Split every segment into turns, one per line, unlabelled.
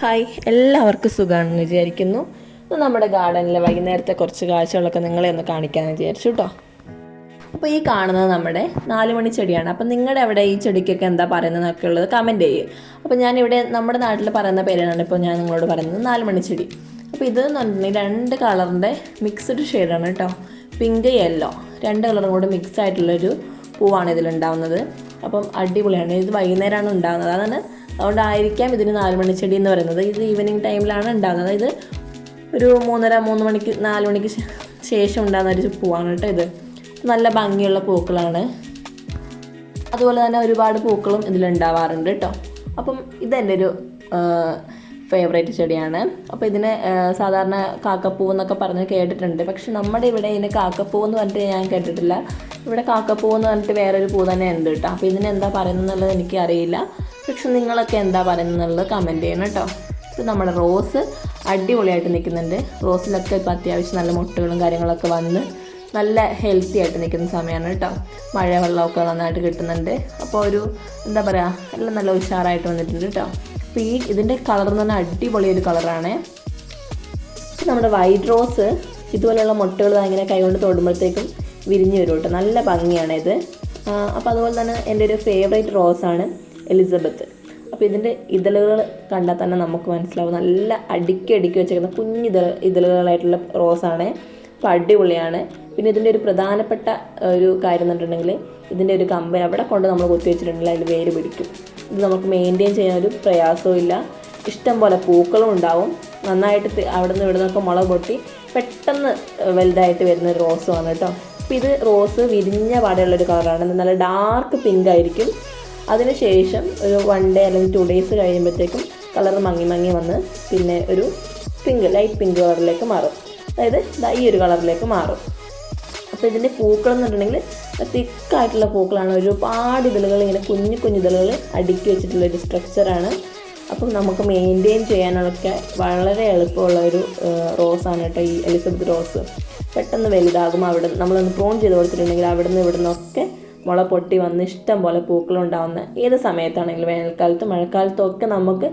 Hi, എല്ലാവർക്കും സുഖമാണെന്ന് വിചാരിക്കുന്നു. ഇത് നമ്മുടെ ഗാർഡനിലെ വൈകുന്നേരത്തെ കുറച്ച് കാഴ്ചകളൊക്കെ നിങ്ങളെ ഒന്ന് കാണിക്കാമെന്ന് വിചാരിച്ചു കേട്ടോ. അപ്പോൾ ഈ കാണുന്നത് നമ്മുടെ 4 മണി ചെടിയാണ്. അപ്പം നിങ്ങളുടെ അവിടെ ഈ ചെടിക്കൊക്കെ എന്താ പറയുന്നതെന്നൊക്കെ ഉള്ളത് കമൻറ്റ് ചെയ്യുക. അപ്പോൾ ഞാനിവിടെ നമ്മുടെ നാട്ടിൽ പറയുന്ന പേരാണ് ഇപ്പോൾ ഞാൻ നിങ്ങളോട് പറയുന്നത് 4 മണി ചെടി. അപ്പോൾ ഇതെന്ന് പറഞ്ഞിട്ടുണ്ടെങ്കിൽ 2 കളറിൻ്റെ മിക്സ്ഡ് ഷെയ്ഡാണ് കേട്ടോ. പിങ്ക് യെല്ലോ 2 കളറും കൂടെ മിക്സ് ആയിട്ടുള്ളൊരു പൂവാണ് ഇതിലുണ്ടാവുന്നത്. അപ്പം അടിപൊളിയാണ്. ഇത് വൈകുന്നേരമാണ് ഉണ്ടാകുന്നത്, അതുകൊണ്ടായിരിക്കാം ഇതിന് 4 മണി ചെടി എന്ന് പറയുന്നത്. ഇത് ഈവനിങ് ടൈമിലാണ് ഉണ്ടാകുന്നത്. ഇത് ഒരു 3 മണിക്ക് 4 മണിക്ക് ശേഷം ഉണ്ടാകുന്ന ഒരു പൂവാണ് കേട്ടോ. ഇത് നല്ല ഭംഗിയുള്ള പൂക്കളാണ്. അതുപോലെ തന്നെ ഒരുപാട് പൂക്കളും ഇതിലുണ്ടാവാറുണ്ട് കേട്ടോ. അപ്പം ഇതെൻ്റെ ഒരു ഫേവറേറ്റ് ചെടിയാണ്. അപ്പോൾ ഇതിനെ സാധാരണ കാക്കപ്പൂ എന്നൊക്കെ പറഞ്ഞ് കേട്ടിട്ടുണ്ട്. പക്ഷെ നമ്മുടെ ഇവിടെ ഇതിനെ കാക്കപ്പൂ എന്ന് പറഞ്ഞിട്ട് ഞാൻ കേട്ടിട്ടില്ല. ഇവിടെ കാക്കപ്പൂ എന്ന് പറഞ്ഞിട്ട് വേറൊരു പൂ തന്നെ ഉണ്ട് കേട്ടോ. അപ്പോൾ ഇതിന് എന്താ പറയുന്നത് എനിക്ക് അറിയില്ല. പക്ഷെ നിങ്ങളൊക്കെ എന്താ പറയുന്നത് കമൻറ്റ് ചെയ്യണം കേട്ടോ. ഇപ്പോൾ നമ്മുടെ റോസ് അടിപൊളിയായിട്ട് നിൽക്കുന്നുണ്ട്. റോസിലൊക്കെ ഇപ്പോൾ അത്യാവശ്യം നല്ല മുട്ടുകളും കാര്യങ്ങളൊക്കെ വന്ന് നല്ല ഹെൽത്തി ആയിട്ട് നിൽക്കുന്ന സമയമാണ് കേട്ടോ. മഴ വെള്ളമൊക്കെ നന്നായിട്ട് കിട്ടുന്നുണ്ട്. അപ്പോൾ ഒരു എന്താ പറയുക, എല്ലാം നല്ല ഉഷാറായിട്ട് വന്നിട്ടുണ്ട് കേട്ടോ. അപ്പോൾ ഇതിൻ്റെ കളർ എന്ന് പറഞ്ഞാൽ അടിപൊളി ഒരു കളറാണ്. നമ്മുടെ വൈറ്റ് റോസ് ഇതുപോലെയുള്ള മുട്ടുകൾ ഇങ്ങനെ കൈകൊണ്ട് തൊടുമ്പോഴത്തേക്കും വിരിഞ്ഞ് വരും കേട്ടോ. നല്ല ഭംഗിയാണ് ഇത്. അപ്പോൾ അതുപോലെ തന്നെ എൻ്റെ ഒരു ഫേവറേറ്റ് റോസാണ് എലിസബത്ത്. അപ്പോൾ ഇതിൻ്റെ ഇതളുകൾ കണ്ടാൽ തന്നെ നമുക്ക് മനസ്സിലാവും. നല്ല അടുക്കി വെച്ചേക്കുന്ന കുഞ്ഞ് ഇതളുകളായിട്ടുള്ള റോസാണ്. അപ്പോൾ അടിപൊളിയാണ്. പിന്നെ ഇതിൻ്റെ ഒരു പ്രധാനപ്പെട്ട ഒരു കാര്യം എന്ന് പറഞ്ഞിട്ടുണ്ടെങ്കിൽ ഇതിൻ്റെ ഒരു കമ്പ് എവിടെ കൊണ്ട് നമ്മൾ കുത്തി വെച്ചിട്ടുണ്ടെങ്കിൽ അതിൽ വേര് പിടിക്കും. ഇത് നമുക്ക് മെയിൻറ്റെയിൻ ചെയ്യാൻ ഒരു പ്രയാസവും ഇല്ല. ഇഷ്ടം പോലെ പൂക്കളും ഉണ്ടാവും. നന്നായിട്ട് അവിടെ നിന്ന് ഇവിടെ നിന്നൊക്കെ മുള പൊട്ടി പെട്ടെന്ന് വലുതായിട്ട് വരുന്ന ഒരു റോസുമാണ് കേട്ടോ. അപ്പോൾ ഇത് റോസ് വിരിഞ്ഞ പാടെയുള്ളൊരു കളറാണ്. നല്ല ഡാർക്ക് പിങ്ക് ആയിരിക്കും. അതിനുശേഷം ഒരു 1 ഡേ അല്ലെങ്കിൽ 2 ഡേയ്സ് കഴിയുമ്പോഴത്തേക്കും കളർ മങ്ങി വന്ന് പിന്നെ ഒരു ലൈറ്റ് പിങ്ക് കളറിലേക്ക് മാറും. അതായത് ഈ ഒരു കളറിലേക്ക് മാറും. അപ്പോൾ ഇതിൻ്റെ പൂക്കൾ എന്ന് പറഞ്ഞിട്ടുണ്ടെങ്കിൽ തിക്കായിട്ടുള്ള പൂക്കളാണ്. ഒരുപാട് ഇതളുകൾ ഇങ്ങനെ കുഞ്ഞു ഇതളുകൾ അടുക്കി വെച്ചിട്ടുള്ളൊരു സ്ട്രക്ചറാണ്. അപ്പം നമുക്ക് മെയിൻറ്റെയിൻ ചെയ്യാനൊക്കെ വളരെ എളുപ്പമുള്ള ഒരു റോസാണ് കേട്ടോ ഈ എലിസബത്ത് റോസ്. പെട്ടെന്ന് വലുതാകും. അവിടെ നമ്മളൊന്ന് പ്രൂൺ ചെയ്ത് കൊടുത്തിട്ടുണ്ടെങ്കിൽ അവിടെ നിന്ന് ഇവിടെ നിന്നൊക്കെ മുള പൊട്ടി വന്ന് ഇഷ്ടം പോലെ പൂക്കളുണ്ടാവുന്ന ഏത് സമയത്താണെങ്കിലും വേനൽക്കാലത്തും മഴക്കാലത്തും ഒക്കെ നമുക്ക്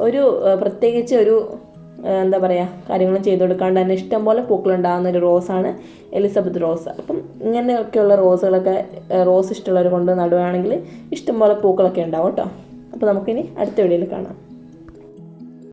ഒരു പ്രത്യേകിച്ച് ഒരു എന്താ പറയുക കാര്യങ്ങളും ചെയ്ത് കൊടുക്കാണ്ട് തന്നെ ഇഷ്ടം പോലെ പൂക്കളുണ്ടാകുന്ന ഒരു റോസാണ് എലിസബത്ത് റോസ്. അപ്പം ഇങ്ങനെയൊക്കെയുള്ള റോസ് ഇഷ്ടമുള്ളവർ കൊണ്ട് നടുകയാണെങ്കിൽ ഇഷ്ടം പോലെ പൂക്കളൊക്കെ ഉണ്ടാവും കേട്ടോ. അപ്പോൾ നമുക്കിനി അടുത്ത വീഡിയോയിൽ കാണാം.